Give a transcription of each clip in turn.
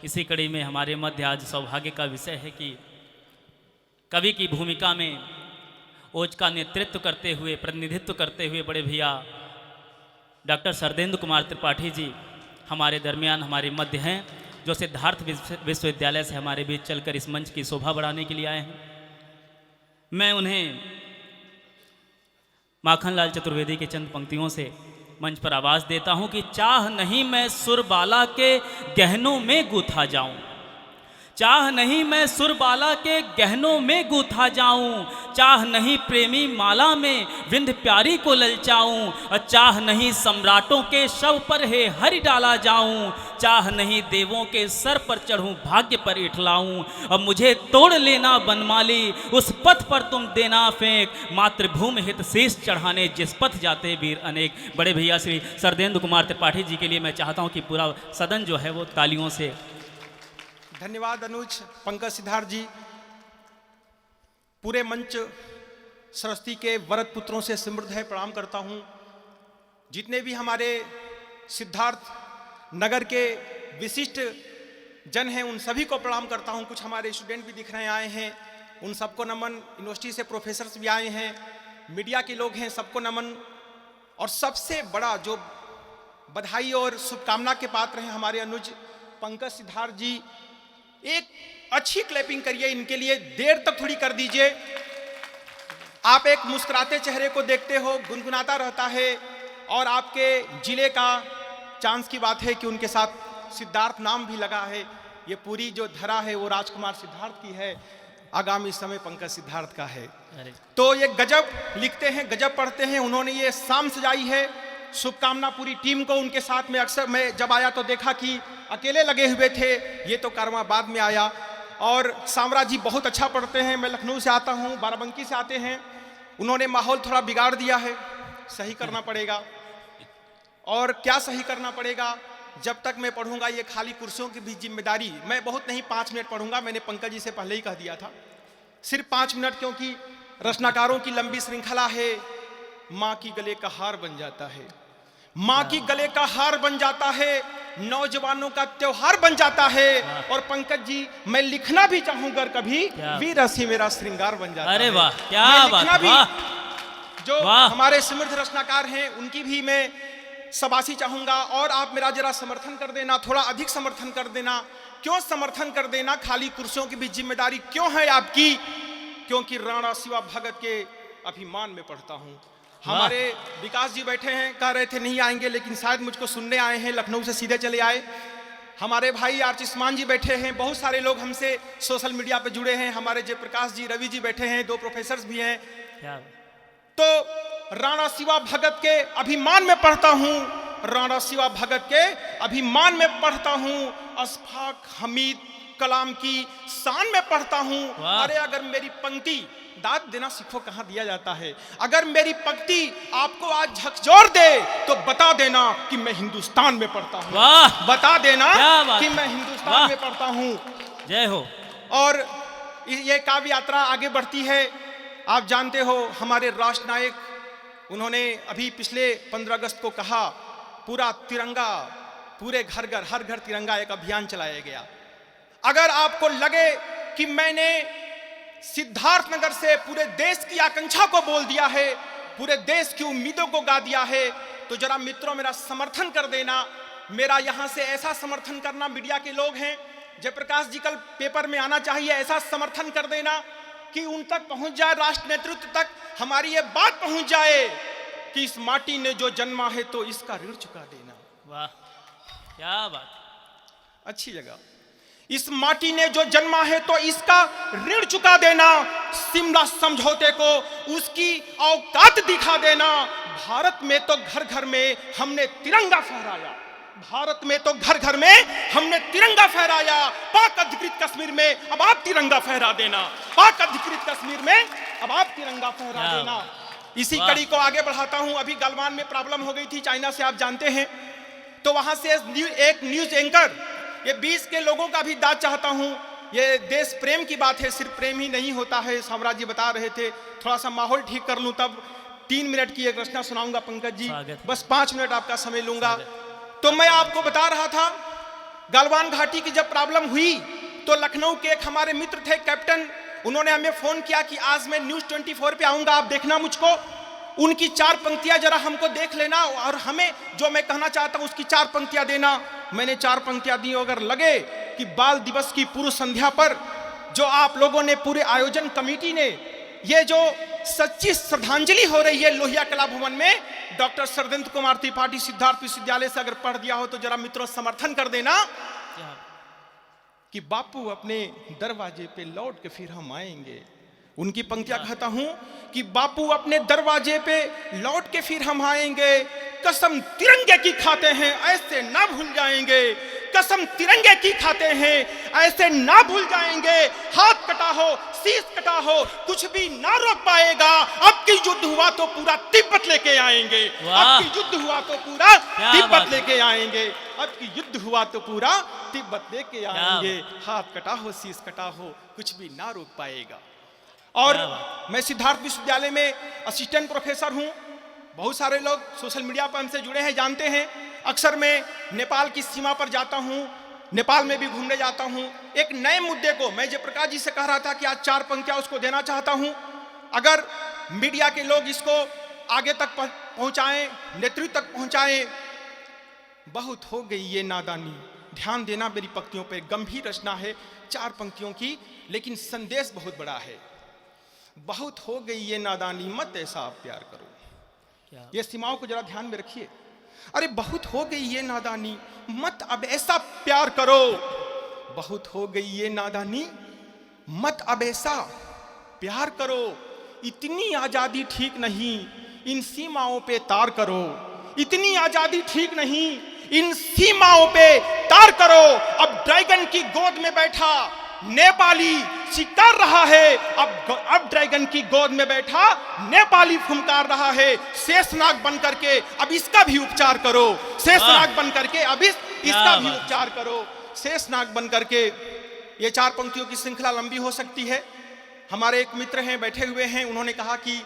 इसी कड़ी में हमारे मध्य आज सौभाग्य का विषय है कि कवि की भूमिका में ओज का नेतृत्व करते हुए, प्रतिनिधित्व करते हुए बड़े भैया डॉक्टर सरदेंदु कुमार त्रिपाठी जी हमारे दरमियान, हमारे मध्य हैं, जो सिद्धार्थ विश्वविद्यालय से हमारे बीच चलकर इस मंच की शोभा बढ़ाने के लिए आए हैं। मैं उन्हें माखनलाल चतुर्वेदी के चंद पंक्तियों से मंच पर आवाज़ देता हूं कि चाह नहीं मैं सुरबाला के गहनों में गूथा जाऊं, चाह नहीं मैं सुरबाला के गहनों में गूथा जाऊं, चाह नहीं प्रेमी माला में विंध्य प्यारी को ललचाऊं, और चाह नहीं सम्राटों के शव पर है हरि डाला जाऊं, चाह नहीं देवों के सर पर चढ़ूं भाग्य पर इठलाऊं, और मुझे तोड़ लेना बनमाली उस पथ पर तुम देना फेंक, मातृभूमि हित शीश चढ़ाने जिस पथ जाते वीर अनेक। बड़े भैया श्री सरदेंदु कुमार त्रिपाठी जी के लिए मैं चाहता हूं कि पूरा सदन जो है वो तालियों से। धन्यवाद अनुज। पंकज सिद्धार्थ जी, पूरे मंच सरस्वती के वरद पुत्रों से समृद्ध है, प्रणाम करता हूं। जितने भी हमारे सिद्धार्थ नगर के विशिष्ट जन हैं उन सभी को प्रणाम करता हूं। कुछ हमारे स्टूडेंट भी दिख रहे हैं, आए हैं, उन सबको नमन। यूनिवर्सिटी से प्रोफेसर्स भी आए हैं, मीडिया के लोग हैं, सबको नमन। और सबसे बड़ा जो बधाई और शुभकामना के पात्र हैं हमारे अनुज पंकज सिद्धार्थ जी, एक अच्छी क्लैपिंग करिए इनके लिए, देर तक थोड़ी कर दीजिए। आप एक मुस्कुराते चेहरे को देखते हो, गुनगुनाता रहता है, और आपके जिले का चांस की बात है कि उनके साथ सिद्धार्थ नाम भी लगा है। ये पूरी जो धरा है वो राजकुमार सिद्धार्थ की है, आगामी समय पंकज सिद्धार्थ का है। तो ये गजब लिखते हैं, गजब पढ़ते हैं, उन्होंने ये शाम सजाई है। शुभकामना पूरी टीम को। उनके साथ में अक्सर मैं जब आया तो देखा कि अकेले लगे हुए थे, ये तो कारवां बाद में आया। और साम्राज्य जी बहुत अच्छा पढ़ते हैं, मैं लखनऊ से आता हूँ, बाराबंकी से आते हैं, उन्होंने माहौल थोड़ा बिगाड़ दिया है, सही करना पड़ेगा। और क्या सही करना पड़ेगा, जब तक मैं पढ़ूंगा ये खाली कुर्सियों की भी जिम्मेदारी, मैं बहुत नहीं 5 मिनट पढ़ूंगा, मैंने पंकज जी से पहले ही कह दिया था, सिर्फ 5 मिनट, क्योंकि रचनाकारों की लंबी श्रृंखला है। माँ की गले का हार बन जाता है, माँ की गले का हार बन जाता है, नौजवानों का त्योहार बन जाता है। और पंकज जी, मैं लिखना भी चाहूंगा कभी, वीर रसी मेरा श्रृंगार बन जाता है। अरे वाह, क्या बात, वाह। जो हमारे समृद्ध रचनाकार हैं उनकी भी मैं शाबाशी चाहूंगा। और आप मेरा जरा समर्थन कर देना, थोड़ा अधिक समर्थन कर देना। क्यों समर्थन कर देना, खाली कुर्सियों की भी जिम्मेदारी क्यों है आपकी? क्योंकि राणा शिवा भगत के अभिमान में पढ़ता हूं। हमारे विकास जी बैठे हैं, कह रहे थे नहीं आएंगे, लेकिन शायद मुझको सुनने आए हैं, लखनऊ से सीधे चले आए। हमारे भाई आर्चिस्मान जी बैठे हैं, बहुत सारे लोग हमसे सोशल मीडिया पे जुड़े हैं, हमारे जयप्रकाश जी, रवि जी बैठे हैं, 2 प्रोफेसर्स भी हैं। तो राणा शिवा भगत के अभिमान में पढ़ता हूं, राणा शिवा भगत के अभिमान में पढ़ता हूं, अशफाक हमीद कलाम की शान में पढ़ता हूं। अरे अगर मेरी पंक्ति, दाद देना सीखो कहां दिया जाता है, अगर मेरी पंक्ति आपको आज झकझोर दे तो बता देना कि मैं हिंदुस्तान में पढ़ता हूं, बता देना कि मैं हिंदुस्तान में पढ़ता हूं। जय हो। और ये काव्य यात्रा आगे बढ़ती है। आप जानते हो हमारे राष्ट्र नायक, उन्होंने अभी पिछले 15 अगस्त को कहा, पूरा तिरंगा, पूरे घर घर, हर घर तिरंगा, एक अभियान चलाया गया। अगर आपको लगे कि मैंने सिद्धार्थनगर से पूरे देश की आकांक्षा को बोल दिया है, पूरे देश की उम्मीदों को गा दिया है, तो जरा मित्रों मेरा समर्थन कर देना। मेरा यहां से ऐसा समर्थन करना, मीडिया के लोग हैं, जयप्रकाश जी कल पेपर में आना चाहिए, ऐसा समर्थन कर देना कि उन तक पहुंच जाए, राष्ट्र नेतृत्व तक हमारी ये बात पहुंच जाए कि इस माटी ने जो जन्मा है तो इसका ऋण चुका देना। वाह, क्या बात, अच्छी जगह। इस माटी ने जो जन्मा है तो इसका ऋण चुका देना, शिमला समझौते को उसकी औकात दिखा देना। भारत में तो घर घर में हमने तिरंगा फहराया, भारत में तो घर घर में हमने तिरंगा फहराया। पाक अधिकृत कश्मीर में अब आप तिरंगा फहरा देना, पाक अधिकृत कश्मीर में अब आप तिरंगा फहरा देना। इसी कड़ी को आगे बढ़ाता हूं। अभी गलवान में प्रॉब्लम हो गई थी चाइना से, आप जानते हैं, तो वहां से एक न्यूज एंकर, ये 20 के लोगों का भी दाद चाहता हूं। ये देश प्रेम की बात है, सिर्फ प्रेम ही नहीं होता है। साम्राज्य बता रहे थे, थोड़ा सा माहौल ठीक कर लूं तब 3 मिनट की एक रचना सुनाऊंगा पंकज जी, बस 5 मिनट आपका समय लूंगा। तो मैं आपको बता रहा था गलवान घाटी की जब प्रॉब्लम हुई तो लखनऊ के एक हमारे मित्र थे कैप्टन, उन्होंने हमें फोन किया कि आज मैं न्यूज़ 24 पे आऊंगा, आप देखना मुझको, उनकी 4 पंक्तियां जरा हमको देख लेना और हमें जो मैं कहना चाहता हूं उसकी 4 पंक्तियां देना। मैंने 4 पंक्तियां दी। अगर लगे कि बाल दिवस की पूर्व संध्या पर जो आप लोगों ने, पूरे आयोजन कमेटी ने, ये जो सच्ची श्रद्धांजलि हो रही है लोहिया कला भवन में डॉक्टर शरदेंद्र कुमार त्रिपाठी सिद्धार्थ विश्वविद्यालय से, अगर पढ़ दिया हो तो जरा मित्रों समर्थन कर देना कि बापू अपने दरवाजे पे लौट के फिर हम आएंगे। उनकी पंक्तियां कहता हूं कि बापू अपने दरवाजे पे लौट के फिर हम आएंगे, कसम तिरंगे की खाते हैं ऐसे ना भूल जाएंगे, कसम तिरंगे की खाते हैं ऐसे ना भूल जाएंगे, हाथ कटा हो शीश कटा हो कुछ भी ना रोक पाएगा, अब की युद्ध हुआ तो पूरा तिब्बत लेके आएंगे, अब की युद्ध हुआ तो पूरा तिब्बत लेके आएंगे, अब की युद्ध हुआ तो पूरा तिब्बत लेके आएंगे, हाथ कटा हो शीश कटा हो कुछ भी ना रोक पाएगा। और मैं सिद्धार्थ विश्वविद्यालय में असिस्टेंट प्रोफेसर हूं। बहुत सारे लोग सोशल मीडिया पर हमसे जुड़े हैं, जानते हैं। अक्सर मैं नेपाल की सीमा पर जाता हूं, नेपाल में भी घूमने जाता हूं। एक नए मुद्दे को मैं जयप्रकाश जी से कह रहा था कि आज 4 पंक्तियां उसको देना चाहता हूं। अगर मीडिया के लोग इसको आगे तक पहुंचाएं, नेतृत्व तक पहुंचाएं। बहुत हो गई ये नादानी, ध्यान देना मेरी पंक्तियों पर। गंभीर रचना है 4 पंक्तियों की, लेकिन संदेश बहुत बड़ा है। बहुत हो गई ये नादानी, मत ऐसा आप प्यार करो। ये सीमाओं को जरा ध्यान में रखिए। अरे बहुत हो गई ये नादानी, मत अब ऐसा प्यार करो। बहुत हो गई ये नादानी, मत अब ऐसा प्यार करो। इतनी आजादी ठीक नहीं, इन सीमाओं पे तार करो। इतनी आजादी ठीक नहीं, इन सीमाओं पे तार करो। अब ड्रैगन की गोद में बैठा नेपाली शिकार रहा है, अब ड्रैगन की गोद में बैठा नेपाली फुंकार रहा है। शेषनाग बन करके अब इसका भी उपचार करो, शेषनाग बन करके अब इसका भी उपचार करो, शेषनाग बन करके। ये 4 पंक्तियों की श्रृंखला लंबी हो सकती है। हमारे एक मित्र हैं, बैठे हुए हैं, उन्होंने कहा कि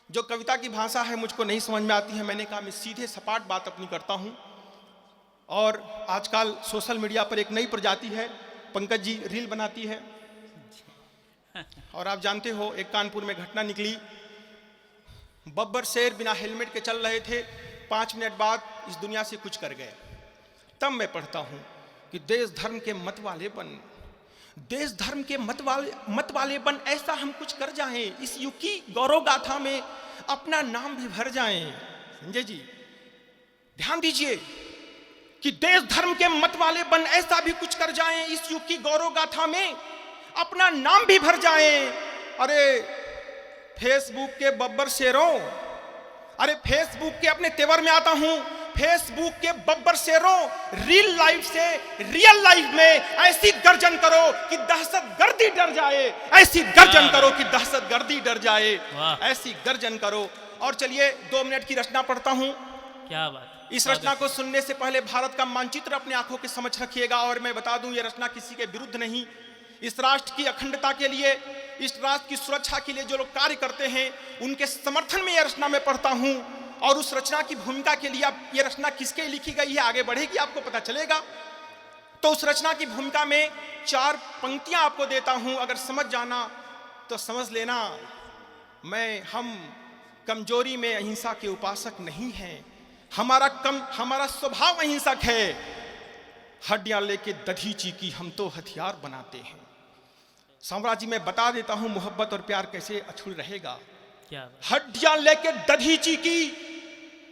जो कविता की भाषा है मुझको नहीं समझ में आती है। मैंने कहा मैं सीधे सपाट बात अपनी करता हूं। और आजकल सोशल मीडिया पर एक नई प्रजाति है, पंकज जी रील बनाती है। और आप जानते हो एक कानपुर में घटना निकली, बब्बर शेर बिना हेलमेट के चल रहे थे, 5 मिनट बाद इस दुनिया से कुछ कर गए। तब मैं पढ़ता हूं कि देश धर्म के मतवालेपन, देश धर्म के मतवालेपन, ऐसा हम कुछ कर जाएं, इस युग की गौरव गाथा में अपना नाम भी भर जाएं। संजय जी ध्यान दीजिए कि देश धर्म के मतवालेपन, ऐसा भी कुछ कर जाएं, इस युग की गौरव गाथा में अपना नाम भी भर जाएं। अरे फेसबुक के बब्बर शेरों, अरे फेसबुक के अपने तेवर में आता हूं, फेसबुक के बब्बर शेरों, रियल लाइफ से रियल लाइफ में ऐसी गर्जन करो कि दहशतगर्दी डर जाए, ऐसी गर्जन करो कि दहशतगर्दी डर जाए, ऐसी गर्जन करो। और चलिए 2 मिनट की रचना पढ़ता हूं। क्या बात। इस रचना को सुनने से पहले भारत का मानचित्र अपने आंखों के समझ रखिएगा। और मैं बता दूं ये रचना किसी के विरुद्ध नहीं, इस राष्ट्र की अखंडता के लिए, इस राष्ट्र की सुरक्षा के लिए जो लोग कार्य करते हैं उनके समर्थन में यह रचना मैं पढ़ता हूं। और उस रचना की भूमिका के लिए, अब यह रचना किसके लिखी गई है आगे बढ़ेगी आपको पता चलेगा। तो उस रचना की भूमिका में 4 पंक्तियां आपको देता हूं, अगर समझ जाना तो समझ लेना। हम कमजोरी में अहिंसा के उपासक नहीं हैं, हमारा स्वभाव अहिंसक है। हड्डियां लेके दधीची की हम तो हथियार बनाते हैं। साम्राज्य में बता देता हूं मोहब्बत और प्यार कैसे अछूल रहेगा। हड्डियां लेके दधीची की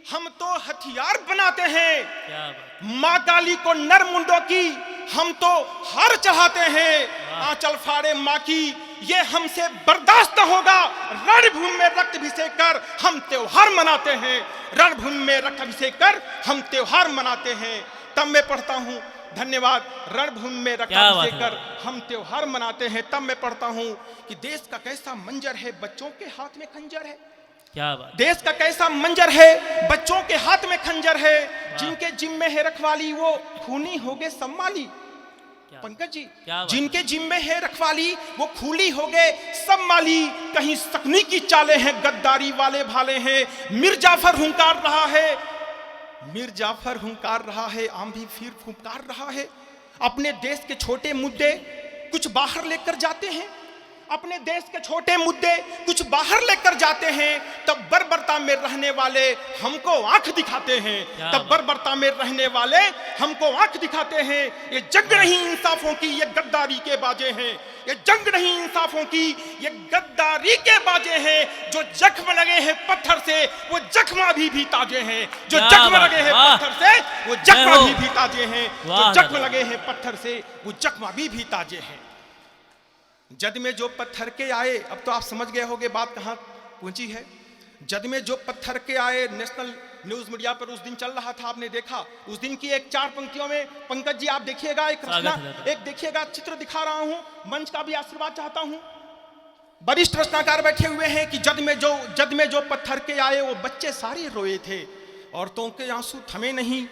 हम तो हथियार बनाते हैं। माँ काली को नर मुंडों की हम तो हार चढ़ाते हैं। आंचल फाड़े माँ की ये हमसे बर्दाश्त होगा। रणभूमि में रक्त अभिषेक कर हम त्योहार मनाते हैं, रणभूमि में रक्त अभिषेक कर हम त्योहार मनाते हैं। तब मैं पढ़ता हूं, धन्यवाद। रणभूमि में रक्त अभिषेक कर हम त्योहार मनाते हैं। तब मैं पढ़ता हूं कि देश का कैसा मंजर है, बच्चों के हाथ में खंजर है। क्या बात। देश का कैसा मंजर है, बच्चों के हाथ में खंजर है। जिनके जिम्मे है रखवाली वो खूनी हो गए सम्माली। पंकज जी जिनके जिम्मे है रखवाली वो खूली हो गए सब माली। कहीं सकनी की चाले हैं, गद्दारी वाले भाले हैं। मिर्जाफर हुंकार रहा है, मीर जाफर हुंकार रहा है, आम भी फिर फुंकार रहा है। अपने देश के छोटे मुद्दे कुछ बाहर लेकर जाते हैं, अपने देश के छोटे मुद्दे कुछ बाहर लेकर जाते हैं, तब बर्बरता में रहने वाले हमको आंख दिखाते हैं, तब बर्बरता में रहने वाले हमको आंख दिखाते हैं। ये जंग नहीं इंसाफों की, ये गद्दारी के बाजे हैं, ये जंग नहीं इंसाफों की, ये गद्दारी के बाजे हैं। जो जख्म लगे हैं पत्थर से वो जख्म अभी भी ताजे हैं, जो जख्म लगे हैं पत्थर से वो जख्म अभी भी ताजे हैं, जो जख्म लगे हैं पत्थर से वो जख्म अभी भी ताजे हैं। जद में जो पत्थर के आए, अब तो आप समझ गए होंगे बात कहां पहुंची है। जद में जो पत्थर के आए नेशनल न्यूज मीडिया पर उस दिन चल रहा था, आपने देखा। उस दिन की एक 4 पंक्तियों में पंकज जी आप देखिएगा, एक रचना, एक देखिएगा, चित्र दिखा रहा हूं, मंच का भी आशीर्वाद चाहता हूं। वरिष्ठ रचनाकार बैठे हुए हैं कि जद में जो पत्थर के आए वो बच्चे सारे रोए थे, औरतों के आंसू थमे नहीं,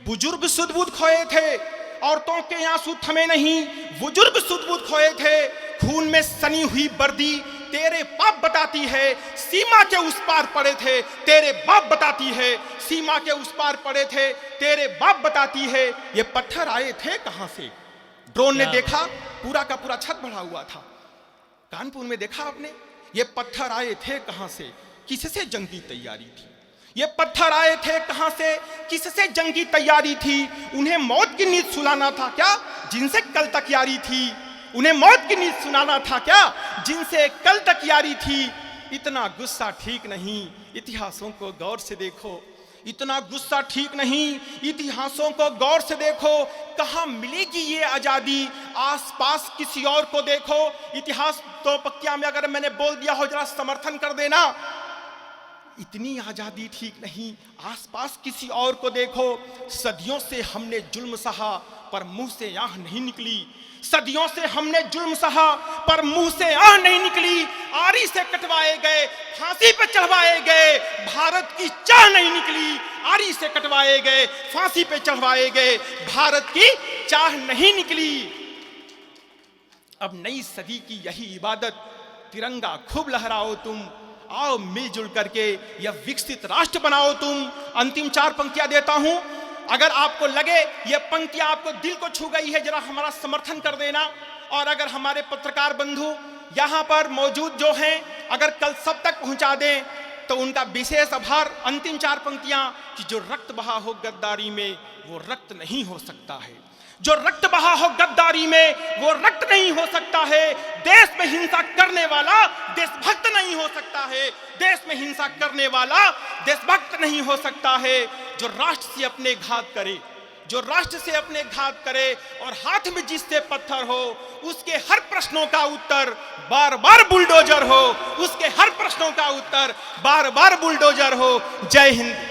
बुजुर्ग सुध-बुध खोए थे। औरतों के आंसू थमे नहीं, बुजुर्ग सुध-बुध खोए थे। खून में सनी हुई वर्दी तेरे बाप बताती है, सीमा के उस पार पड़े थे तेरे बाप बताती है, सीमा के उस पार पड़े थे तेरे बाप बताती है। ये पत्थर आए थे कहां से? ड्रोन ने देखा, पूरा का पूरा छत बढ़ा हुआ था। कानपुर में देखा आपने, ये पत्थर आए थे कहां से? किससे जंग की तैयारी थी? ये पत्थर आए थे कहां से? किससे जंग की तैयारी थी? उन्हें मौत की नींद सुलाना था क्या, जिनसे कल तक यारी थी? उन्हें मौत की नींद सुनाना था क्या, जिनसे कल तक यारी थी? इतना गुस्सा ठीक नहीं, इतिहासों को गौर से देखो। इतना गुस्सा ठीक नहीं, इतिहासों को गौर से देखो। कहां मिलेगी ये आजादी, आसपास किसी और को देखो। इतिहास तो पक्किया में अगर मैंने बोल दिया हो जरा समर्थन कर देना। इतनी आजादी ठीक नहीं, आसपास किसी और को देखो। सदियों से हमने जुल्म सहा पर मुंह से आह नहीं निकली, सदियों से हमने जुल्म सहा पर मुंह से आह नहीं निकली। आरी से कटवाए गए, फांसी पे चढ़वाए गए, भारत की चाह नहीं निकली। आरी से कटवाए गए, फांसी पे चढ़वाए गए, भारत की चाह नहीं निकली। अब नई सदी की यही इबादत, तिरंगा खूब लहराओ तुम, आओ मिलजुल करके यह विकसित राष्ट्र बनाओ तुम। अंतिम 4 पंक्तियां देता हूं, अगर आपको लगे ये पंक्तियां आपको दिल को छू गई है, जरा हमारा समर्थन कर देना। और अगर हमारे पत्रकार बंधु यहां पर मौजूद जो हैं, अगर कल सब तक पहुंचा दें तो उनका विशेष आभार। अंतिम 4 पंक्तियां कि जो रक्त बहा हो गद्दारी में वो रक्त नहीं हो सकता है, जो रक्त बहा हो गद्दारी में वो रक्त नहीं हो सकता है। देश में हिंसा करने वाला देशभक्त नहीं हो सकता है, देश में हिंसा करने वाला देशभक्त नहीं हो सकता है। जो राष्ट्र से अपने घात करे, जो राष्ट्र से अपने घात करे और हाथ में जिससे पत्थर हो, उसके हर प्रश्नों का उत्तर बार बार बुलडोजर हो, उसके हर प्रश्नों का उत्तर बार बार बुलडोजर हो। जय हिंद।